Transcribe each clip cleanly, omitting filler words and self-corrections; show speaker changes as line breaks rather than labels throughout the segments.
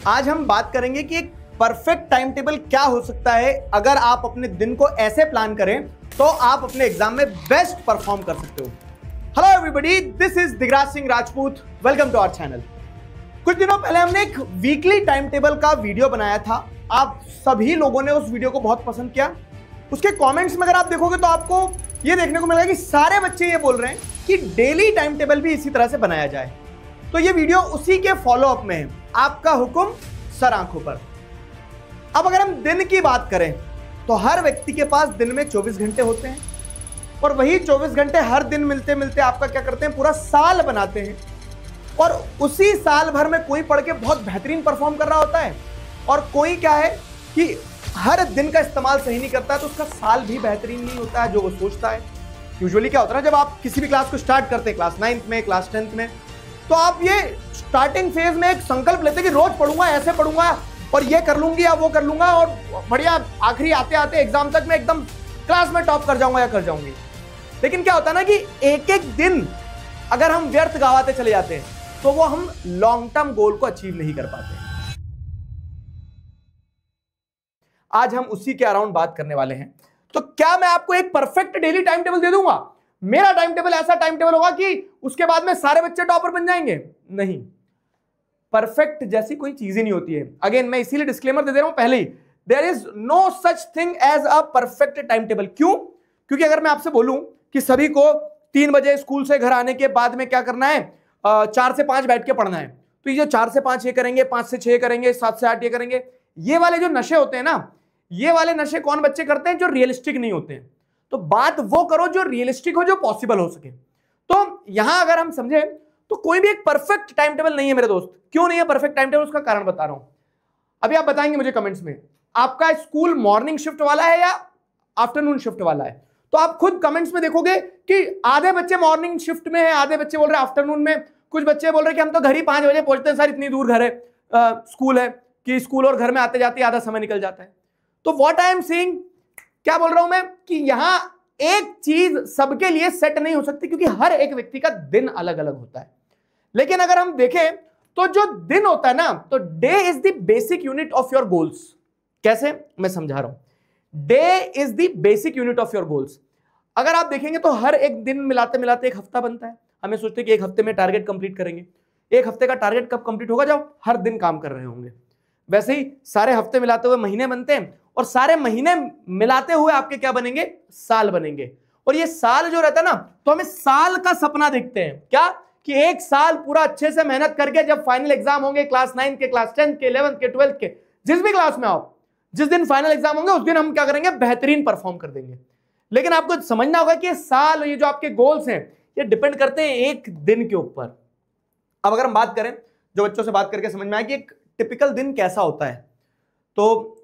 आज हम बात करेंगे कि एक परफेक्ट टाइम टेबल क्या हो सकता है। अगर आप अपने दिन को ऐसे प्लान करें तो आप अपने एग्जाम में बेस्ट परफॉर्म कर सकते हो। Hello everybody, this is Digraj Singh Rajput, welcome to our channel. कुछ दिनों पहले हमने एक वीकली टाइम टेबल का वीडियो बनाया था। आप सभी लोगों ने उस वीडियो को बहुत पसंद किया। उसके कमेंट्स में अगर आप देखोगे तो आपको यह देखने को मिलेगा कि सारे बच्चे ये बोल रहे हैं कि डेली टाइम टेबल भी इसी तरह से बनाया जाए। तो ये वीडियो उसी के फॉलो अप में है। आपका हुक्म सर आंखों पर। अब अगर हम दिन की बात करें तो हर व्यक्ति के पास दिन में 24 घंटे होते हैं और वही 24 घंटे हर दिन मिलते मिलते आपका क्या करते हैं, पूरा साल बनाते हैं। और उसी साल भर में कोई पढ़ के बहुत बेहतरीन परफॉर्म कर रहा होता है और कोई क्या है कि हर दिन का इस्तेमाल सही नहीं करता है तो उसका साल भी बेहतरीन नहीं होता है जो वो सोचता है। यूजुअली क्या होता है ना, जब आप किसी भी क्लास को स्टार्ट करते हैं, क्लास 9th में, क्लास 10th में, तो आप ये स्टार्टिंग फेज में एक संकल्प लेते हैं कि रोज पढ़ूंगा, ऐसे पढ़ूंगा और ये कर लूंगी या वो कर लूंगा और बढ़िया आखिरी आते आते एग्जाम तक मैं एकदम क्लास में टॉप कर जाऊंगा या कर जाऊंगी। लेकिन क्या होता है ना कि एक एक दिन अगर हम व्यर्थ गवाते चले जाते हैं तो वो हम लॉन्ग टर्म गोल को अचीव नहीं कर पाते। आज हम उसी के अराउंड बात करने वाले हैं। तो क्या मैं आपको एक परफेक्ट डेली टाइम टेबल दे दूंगा? मेरा टाइम टेबल ऐसा टाइम टेबल होगा कि उसके बाद में सारे बच्चे टॉपर बन जाएंगे? नहीं, परफेक्ट जैसी कोई चीज ही नहीं होती है। अगेन मैं इसीलिए डिस्क्लेमर दे दे रहा हूं पहले ही, there is no such thing as a perfect time table. क्यों? क्योंकि अगर मैं आपसे बोलूं कि सभी को 3 बजे स्कूल से घर आने के बाद में क्या करना है, 4 से 5 बैठ के पढ़ना है, तो ये जो 4 से 5 ये करेंगे, 5 से 6 करेंगे, 7 से 8 ये करेंगे, ये वाले जो नशे होते हैं ना, ये वाले नशे कौन बच्चे करते हैं? जो रियलिस्टिक नहीं होते हैं। तो बात वो करो जो रियलिस्टिक हो, जो पॉसिबल हो सके। तो यहां अगर हम समझे तो कोई भी एक परफेक्ट टाइम टेबल नहीं है मेरे दोस्त। क्यों नहीं है परफेक्ट टाइम टेबल? उसका कारण बता रहा हूं। अभी आप बताएंगे मुझे कमेंट्स में, आपका स्कूल मॉर्निंग शिफ्ट वाला है या आफ्टरनून शिफ्ट वाला है? तो आप खुद कमेंट्स में देखोगे कि आधे बच्चे मॉर्निंग शिफ्ट में है, आधे बच्चे बोल रहे हैं आफ्टरनून में, कुछ बच्चे बोल रहे हैं कि हम तो घर ही 5 बजे पहुंचते हैं सर, इतनी दूर घर है, स्कूल है कि स्कूल और घर में आते जाते आधा समय निकल जाता है। तो व्हाट आई एम सेइंग, क्या बोल रहा हूं मैं कि यहां एक चीज सबके लिए सेट नहीं हो सकती क्योंकि हर एक व्यक्ति का दिन अलग अलग होता है। लेकिन अगर हम देखें तो जो दिन होता है ना, तो day is the basic unit of your goals. कैसे? मैं समझा रहा हूं। Day is the basic unit of your goals. अगर आप देखेंगे तो हर एक दिन मिलाते मिलाते एक हफ्ता बनता है। हमें सोचते हैं कि एक हफ्ते में टारगेट कंप्लीट करेंगे। एक हफ्ते का टारगेट कब कंप्लीट होगा? जब हर दिन काम कर रहे होंगे। वैसे ही सारे हफ्ते मिलाते हुए महीने बनते हैं और सारे महीने मिलाते हुए आपके क्या बनेंगे? साल बनेंगे। और ये साल जो रहता है ना, तो हमें साल का सपना देखते हैं क्या कि एक साल पूरा अच्छे से मेहनत करके जब फाइनल एग्जाम होंगे, क्लास 9 के, क्लास 10 के, 11th के, 12th के, जिस भी क्लास में आप, जिस दिन फाइनल एग्जाम होंगे उस दिन हम क्या करेंगे? बेहतरीन परफॉर्म कर देंगे। लेकिन आपको समझना होगा कि ये साल, ये जो आपके गोल्स हैं, ये डिपेंड करते हैं एक दिन के ऊपर। अब अगर हम बात करें, जो बच्चों से बात करके समझ में आया कि एक टिपिकल दिन कैसा होता है, तो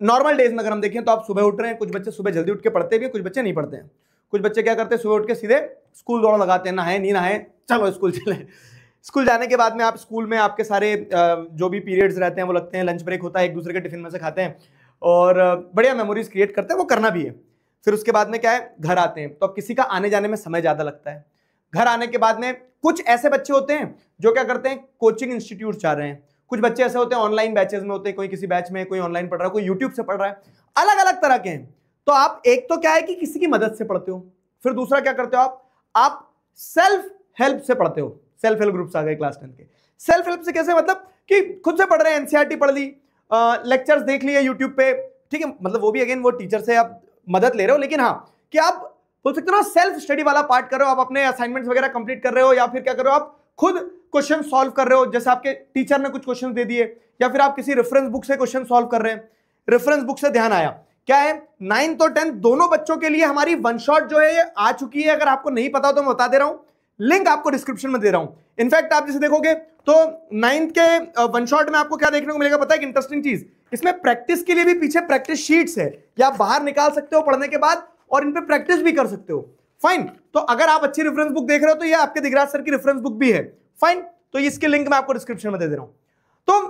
नॉर्मल डेज में अगर हम देखें तो आप सुबह उठ रहे हैं, कुछ बच्चे सुबह जल्दी उठ के पढ़ते भी हैं, कुछ बच्चे नहीं पढ़ते हैं। कुछ बच्चे क्या करते हैं, सुबह उठ के सीधे स्कूल दौड़ लगाते हैं, नहाए नहीं नहाए चलो स्कूल चले। स्कूल जाने के बाद में आप स्कूल में आपके सारे जो भी पीरियड्स रहते हैं वो लगते हैं, लंच ब्रेक होता है, एक दूसरे के टिफिन में से खाते हैं और बढ़िया मेमोरीज क्रिएट करते हैं, वो करना भी है। फिर उसके बाद में क्या है, घर आते हैं, तो अब किसी का आने जाने में समय ज़्यादा लगता है। घर आने के बाद में कुछ ऐसे बच्चे होते हैं जो क्या करते हैं, कोचिंग इंस्टीट्यूट जा रहे हैं। कुछ बच्चे ऐसे होते हैं ऑनलाइन बैचेस में होते हैं, कोई किसी बैच में, कोई ऑनलाइन पढ़ रहा है, कोई यूट्यूब से पढ़ रहा है, अलग अलग तरह के हैं। तो आप एक तो क्या है कि किसी की मदद से पढ़ते हो, फिर दूसरा क्या करते हो आप सेल्फ हेल्प से पढ़ते हो। सेल्फ हेल्प ग्रुप्स आ गए क्लास 10 के। सेल्फ हेल्प से कैसे? मतलब कि खुद से पढ़ रहे हैं, एनसीईआरटी पढ़ ली, लेक्चर्स देख लिए यूट्यूब पे, ठीक है, मतलब वो भी अगेन वो टीचर से आप मदद ले रहे हो, लेकिन हाँ कि आप बोल सकते हो ना सेल्फ स्टडी वाला पार्ट कर रहे हो, आप अपने असाइनमेंट्स वगैरह कंप्लीट कर रहे हो, या फिर क्या कर रहे हो, आप खुद क्वेश्चन सॉल्व कर रहे हो, जैसे आपके टीचर ने कुछ क्वेश्चन दे दिए, या फिर आप किसी रेफरेंस बुक से क्वेश्चन सॉल्व कर रहे हैं। रेफरेंस बुक से ध्यान आया, क्या है, 9th और 10th दोनों बच्चों के लिए हमारी वन शॉट जो है ये आ चुकी है। अगर आपको नहीं पता हो तो मैं बता दे रहा हूं, लिंक आपको डिस्क्रिप्शन में दे रहा हूं। इनफैक्ट आप जैसे देखोगे तो 9th के वन शॉट में आपको क्या देखने को मिलेगा पता है? एक इंटरेस्टिंग चीज, इसमें प्रैक्टिस के लिए भी पीछे प्रैक्टिस शीट्स है, या आप बाहर निकाल सकते हो पढ़ने के बाद और इन पे प्रैक्टिस भी कर सकते हो। फाइन, तो अगर आप अच्छी रेफरेंस बुक देख रहे हो तो ये आपके दिगराज सर की रेफरेंस बुक भी है। फाइन, तो इसके लिंक मैं आपको डिस्क्रिप्शन में दे दे रहा हूं। तो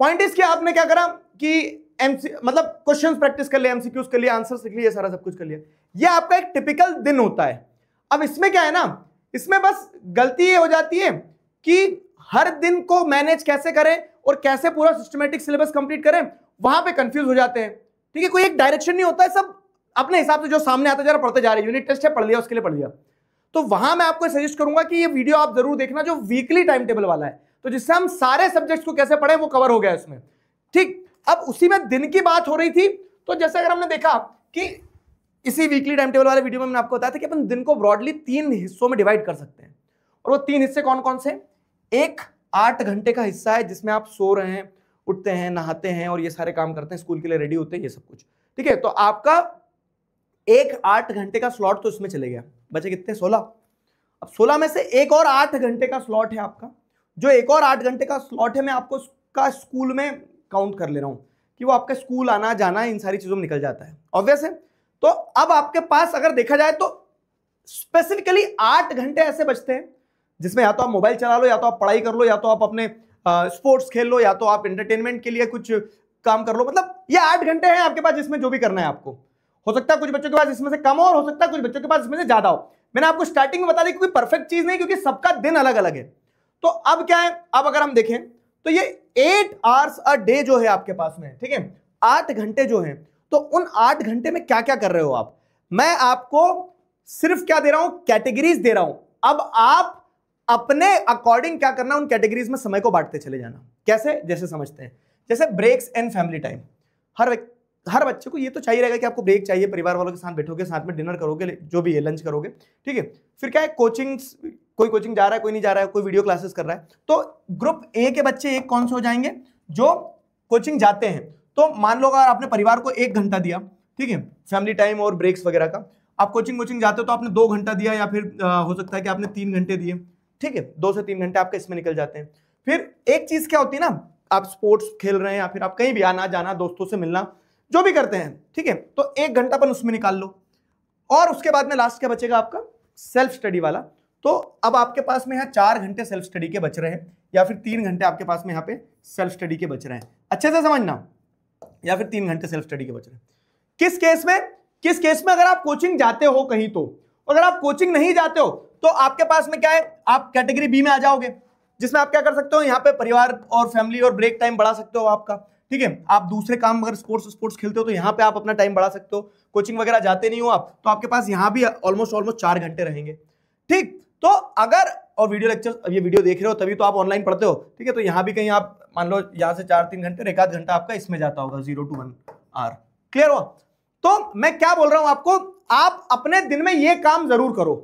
पॉइंट इज कि आपने क्या करा कि मतलब क्वेश्चंस प्रैक्टिस कर लिया, एमसीक्यूज कर लिया, आंसर सीख लिए, सारा सब कुछ कर लिया। ये आपका एक टिपिकल दिन होता है। अब इसमें क्या है ना, इसमें बस गलती ये हो जाती है कि हर दिन को मैनेज कैसे करें और कैसे पूरा सिस्टमेटिक सिलेबस कंप्लीट करें, वहां पे कंफ्यूज हो जाते हैं। ठीक है, कोई एक डायरेक्शन नहीं होता है, सब अपने हिसाब से जो सामने आता है जरा पढ़ते जा रहे हैं। यूनिट टेस्ट है, पढ़ लिया, उसके लिए पढ़ लिया। तो वहां मैं आपको सजेस्ट करूंगा कि ये वीडियो आप जरूर देखना जो वीकली टाइम टेबल वाला है, तो जिससे हम सारे सब्जेक्ट्स को कैसे पढ़ें वो कवर हो गया इसमें। ठीक, अब उसी में दिन की बात हो रही थी, तो जैसे अगर हमने देखा कि इसी वीकली टाइम टेबल वाले वीडियो में मैंने आपको बताया था कि अपन दिन को ब्रॉडली 3 हिस्सों में डिवाइड कर सकते हैं। और वो 3 हिस्से कौन कौन से? एक 8 घंटे का हिस्सा है जिसमें आप सो रहे हैं, उठते हैं, नहाते हैं और ये सारे काम करते हैं, स्कूल के लिए रेडी होते हैं, ये सब कुछ। ठीक है, तो आपका एक 8 घंटे का स्लॉट तो इसमें चले गया, बचे कितने? 16। अब 16 में से एक और 8 घंटे का स्लॉट है आपका। जो एक और 8 घंटे का स्लॉट है मैं आपको उसका स्कूल में काउंट कर ले रहा हूं कि वो आपका स्कूल आना जाना इन सारी चीजों में निकल जाता है, ऑब्वियस है। तो अब आपके पास अगर देखा जाए तो स्पेसिफिकली 8 घंटे ऐसे बचते हैं जिसमें या तो आप मोबाइल चला लो, या तो आप पढ़ाई कर लो, या तो आप अपने स्पोर्ट्स खेल लो, या तो आप एंटरटेनमेंट के लिए कुछ काम कर लो। मतलब ये 8 घंटे हैं आपके पास जिसमें जो भी करना है आपको। हो सकता है कुछ बच्चों के पास इसमें से कम हो, और हो सकता है कुछ बच्चों के पास इसमें से ज्यादा हो। मैंने आपको स्टार्टिंग में बता दी, क्योंकि परफेक्ट चीज नहीं, क्योंकि सबका दिन अलग अलग है। तो अब क्या है, अब अगर हम देखें तो ये 8 आवर्स अ डे जो है आपके पास में, ठीक है, 8 घंटे जो है, तो उन 8 घंटे में क्या क्या कर रहे हो आप? मैं आपको सिर्फ क्या दे रहा हूं? कैटेगरीज दे रहा हूं। अब आप अपने अकॉर्डिंग क्या करना, उन कैटेगरीज में समय को बांटते चले जाना। कैसे? जैसे समझते हैं, जैसे ब्रेक्स एंड फैमिली टाइम। हर बच्चे को ये तो चाहिए रहेगा कि आपको ब्रेक चाहिए, परिवार वालों के साथ बैठोगे, साथ में डिनर करोगे, जो भी है लंच करोगे, ठीक है। फिर क्या है, कोचिंग, कोई कोचिंग जा रहा है, कोई नहीं जा रहा है, कोई वीडियो क्लासेस कर रहा है। तो ग्रुप ए के बच्चे एक कौन से हो जाएंगे? जो कोचिंग जाते हैं। तो मान लो अगर आपने परिवार को 1 घंटा दिया, ठीक है, फैमिली टाइम और ब्रेक्स वगैरह का, आप कोचिंग जाते हो तो आपने 2 घंटा दिया, या फिर हो सकता है कि आपने 3 घंटे दिए, ठीक है, 2 से 3 घंटे आपके इसमें निकल जाते हैं। फिर एक चीज क्या होती है ना, आप स्पोर्ट्स खेल रहे हैं, या फिर आप कहीं भी आना जाना, दोस्तों से मिलना, जो भी करते हैं, ठीक है, तो 1 घंटा अपन उसमें निकाल लो। और उसके बाद में लास्ट क्या बचेगा आपका? सेल्फ स्टडी वाला। तो अब आपके पास में यहाँ 4 घंटे सेल्फ स्टडी के बच रहे हैं, या फिर 3 घंटे आपके पास में यहाँ पे सेल्फ स्टडी के बच रहे हैं, अच्छे से समझना, या फिर 3 घंटे सेल्फ स्टडी के बच रहे हैं। किस केस में अगर आप कोचिंग जाते हो कहीं, तो अगर आप कोचिंग नहीं जाते हो तो आपके पास में क्या है, आप कैटेगरी बी में आ जाओगे, जिसमें आप क्या कर सकते हो, यहाँ पे परिवार और फैमिली और ब्रेक टाइम बढ़ा सकते हो आपका, ठीक है। आप दूसरे काम, अगर स्पोर्ट्स खेलते हो तो यहाँ पे आप अपना टाइम बढ़ा सकते हो। कोचिंग वगैरह जाते नहीं हो आप, तो आपके पास यहाँ भी ऑलमोस्ट 4 घंटे रहेंगे, ठीक। तो अगर, और वीडियो लेक्चर, अब ये वीडियो देख रहे हो तभी तो आप ऑनलाइन पढ़ते हो, ठीक है, तो यहाँ भी कहीं आप मान लो यहाँ से 4-3 घंटे, 1 घंटा आपका इसमें जाता होगा, 0 to 1 आवर। क्लियर हुआ? तो मैं क्या बोल रहा हूं आपको, आप अपने दिन में ये काम जरूर करो।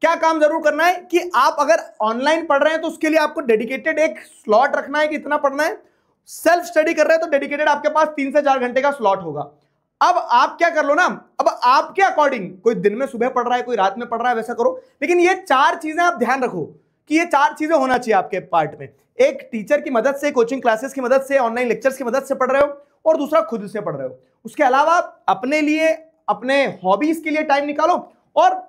क्या काम जरूर करना है कि आप अगर ऑनलाइन पढ़ रहे हैं तो उसके लिए आपको डेडिकेटेड एक स्लॉट रखना है कि इतना पढ़ना है। सेल्फ स्टडी कर रहे हैं तो डेडिकेटेड आपके पास 3 से 4 घंटे का स्लॉट होगा। अब आप क्या कर लो ना, अब आपके अकॉर्डिंग, कोई दिन में सुबह पढ़ रहा है, कोई रात में पढ़ रहा है, वैसा करो, लेकिन ये 4 चीजें आप ध्यान रखो कि ये 4 चीजें होना चाहिए आपके पार्ट में। एक, टीचर की मदद से, कोचिंग क्लासेस की मदद से, ऑनलाइन लेक्चर्स की मदद से पढ़ रहे हो, और दूसरा खुद से पढ़ रहे हो। उसके अलावा अपने लिए, अपने हॉबीज के लिए टाइम निकालो, और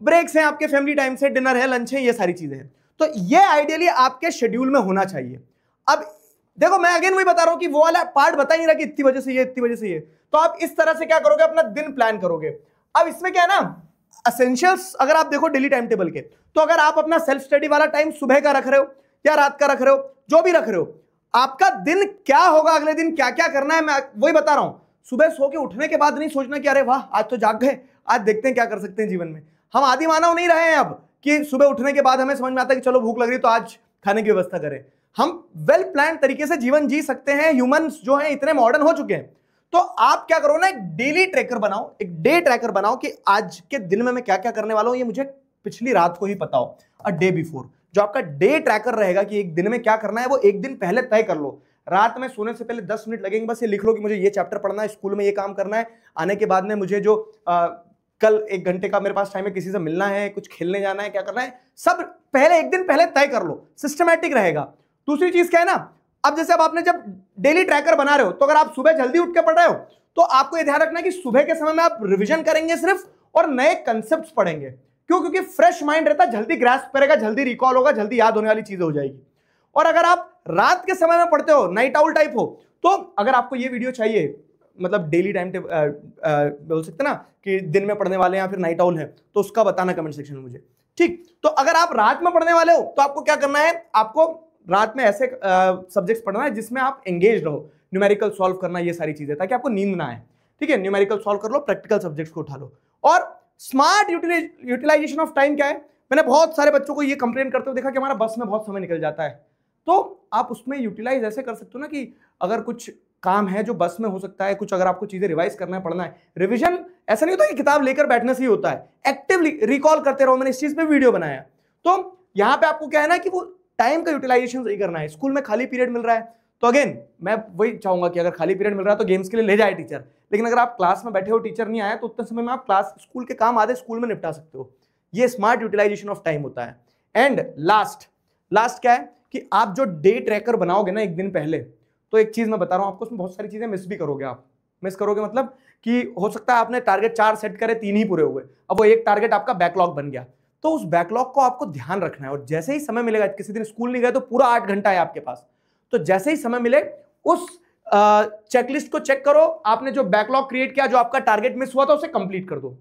ब्रेक्स हैं आपके, फैमिली टाइम से, डिनर है, लंच है, ये सारी चीजें हैं। तो ये आइडियली आपके शेड्यूल में होना चाहिए। अब देखो, मैं अगेन वही बता रहा हूं कि वो वाला पार्ट बता ही नहीं रहा कि इतनी वजह से ये, इतनी वजह से ये। तो आप इस तरह से क्या करोगे, अपना दिन प्लान करोगे। अब इसमें क्या है ना, एसेंशियल्स अगर आप देखो डेली टाइम टेबल के, तो अगर आप अपना सेल्फ स्टडी वाला टाइम सुबह का रख रहे हो या रात का रख रहे हो, जो भी रख रहे हो, आपका दिन क्या होगा, अगले दिन क्या क्या करना है, मैं वही बता रहा हूं। सुबह सो के उठने के बाद नहीं सोचना कि अरे वाह आज तो जाग गए, आज देखते हैं क्या कर सकते हैं जीवन में। हम आदि मानव नहीं रहे हैं अब कि सुबह उठने के बाद हमें समझ में आता है कि चलो भूख लग रही तो आज खाने की व्यवस्था करें। हम वेल प्लान तरीके से जीवन जी सकते हैं। ह्यूमंस जो हैं इतने मॉडर्न हो चुके हैं। तो आप क्या करो ना, एक डेली ट्रैकर बनाओ, एक डे ट्रैकर बनाओ कि आज के दिन में मैं क्या क्या करने वाला हूं, ये मुझे पिछली रात को ही पता हो। अ डे बिफोर जो आपका डे ट्रैकर रहेगा कि एक दिन में क्या करना है, वो एक दिन पहले तय कर लो। रात में सोने से पहले 10 मिनट लगेंगे, बस ये लिख लो कि मुझे ये चैप्टर पढ़ना है, स्कूल में ये काम करना है, आने के बाद में मुझे जो कल 1 घंटे का मेरे पास टाइम है, किसी से मिलना है, कुछ खेलने जाना है, क्या करना है, सब पहले एक दिन पहले तय कर लो, सिस्टमैटिक रहेगा। दूसरी चीज क्या है ना, अब जैसे अब आपने जब डेली ट्रैकर बना रहे हो, तो अगर आप सुबह जल्दी उठ के पढ़ रहे हो तो आपको यह ध्यान रखना है कि सुबह के समय में आप रिवीजन करेंगे सिर्फ, और नए कंसेप्ट पढ़ेंगे। क्यों? क्योंकि फ्रेश माइंड रहता है, जल्दी ग्रास्प करेगा, जल्दी रिकॉल होगा, जल्दी याद होने वाली चीजें हो जाएगी। और अगर आप रात के समय में पढ़ते हो, नाइट आउल टाइप हो, तो अगर आपको ये वीडियो चाहिए, मतलब डेली टाइम बोल सकते ना कि दिन में पढ़ने वाले हैं या फिर नाइट आउल है, तो उसका बताना कमेंट सेक्शन में मुझे, ठीक। तो अगर आप रात में पढ़ने वाले हो तो आपको क्या करना है, आपको रात में ऐसे सब्जेक्ट्स पढ़ना है जिसमें आप एंगेज रहो, न्यूमेरिकल सॉल्व करना, ये सारी चीजें, ताकि आपको नींद ना आए। ठीक है, न्यूमेरिकल सॉल्व कर लो, प्रैक्टिकल सब्जेक्ट्स को उठा लो। और स्मार्ट यूटिलाइजेशन ऑफ टाइम क्या है, मैंने बहुत सारे बच्चों को ये कंप्लेन करते हुए देखा कि हमारा बस में बहुत समय निकल जाता है। तो आप उसमें यूटिलाइज ऐसे कर सकते हो ना कि अगर कुछ काम है जो बस में हो सकता है, कुछ अगर आपको चीजें रिवाइज करना है, पढ़ना है, रिवीजन ऐसा नहीं होता कि किताब लेकर बैठने से ही होता है, एक्टिवली रिकॉल करते रहो। मैंने इस चीज पे वीडियो बनाया। तो यहाँ पे आपको क्या है ना कि वो टाइम का यूटिलाइजेशन सही करना है। स्कूल में खाली पीरियड मिल रहा है तो अगेन मैं वही चाहूंगा कि अगर खाली पीरियड मिल रहा है तो गेम्स के लिए ले जाए टीचर, लेकिन अगर आप क्लास में बैठे हो, टीचर नहीं आया, तो उतने समय में आप क्लास स्कूल के काम आधे स्कूल में निपटा सकते हो। ये स्मार्ट यूटिलाइजेशन ऑफ टाइम होता है। एंड लास्ट क्या है कि आप जो डे ट्रैकर बनाओगे ना एक दिन पहले, तो एक चीज मैं बता रहा हूं आपको, उसमें बहुत सारी चीजें मिस भी करोगे। आप मिस करोगे मतलब कि हो सकता है आपने टारगेट 4 सेट करे, 3 ही पूरे हुए, अब वो एक टारगेट आपका बैकलॉग बन गया। तो उस बैकलॉग को आपको ध्यान रखना है, और जैसे ही समय मिलेगा, किसी दिन स्कूल नहीं गए तो पूरा 8 घंटा है आपके पास, तो जैसे ही समय मिले उस चेकलिस्ट को चेक करो, आपने जो बैकलॉग क्रिएट किया, जो आपका टारगेट मिस हुआ था, उसे कंप्लीट कर दो।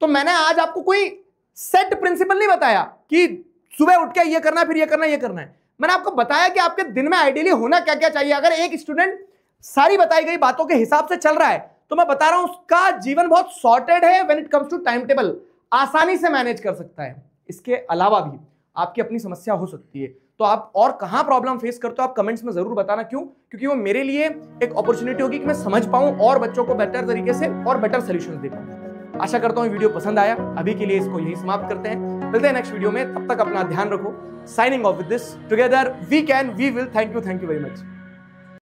तो मैंने आज आपको कोई सेट प्रिंसिपल नहीं बताया कि सुबह उठ के ये करना है, फिर ये करना है, ये करना है। मैंने आपको बताया कि आपके दिन में आइडियली होना क्या क्या चाहिए। अगर एक स्टूडेंट सारी बताई गई बातों के हिसाब से चल रहा है, तो मैं बता रहा हूं उसका जीवन बहुत सॉर्टेड है। When it comes to time table, आसानी से मैनेज कर सकता है। इसके अलावा भी आपकी अपनी समस्या हो सकती है, तो आप और कहां प्रॉब्लम फेस करते हो आप कमेंट्स में जरूर बताना। क्यों? क्योंकि वो मेरे लिए एक अपॉर्चुनिटी होगी कि मैं समझ पाऊं और बच्चों को बेटर तरीके से और बेटर सॉल्यूशंस दे पाऊं। आशा करता हूं वीडियो पसंद आया। अभी के लिए इसको यही समाप्त करते हैं, मिलते हैं नेक्स्ट वीडियो में। तब तक अपना ध्यान रखो। Signing off with this, together we can, we will. Thank you very much.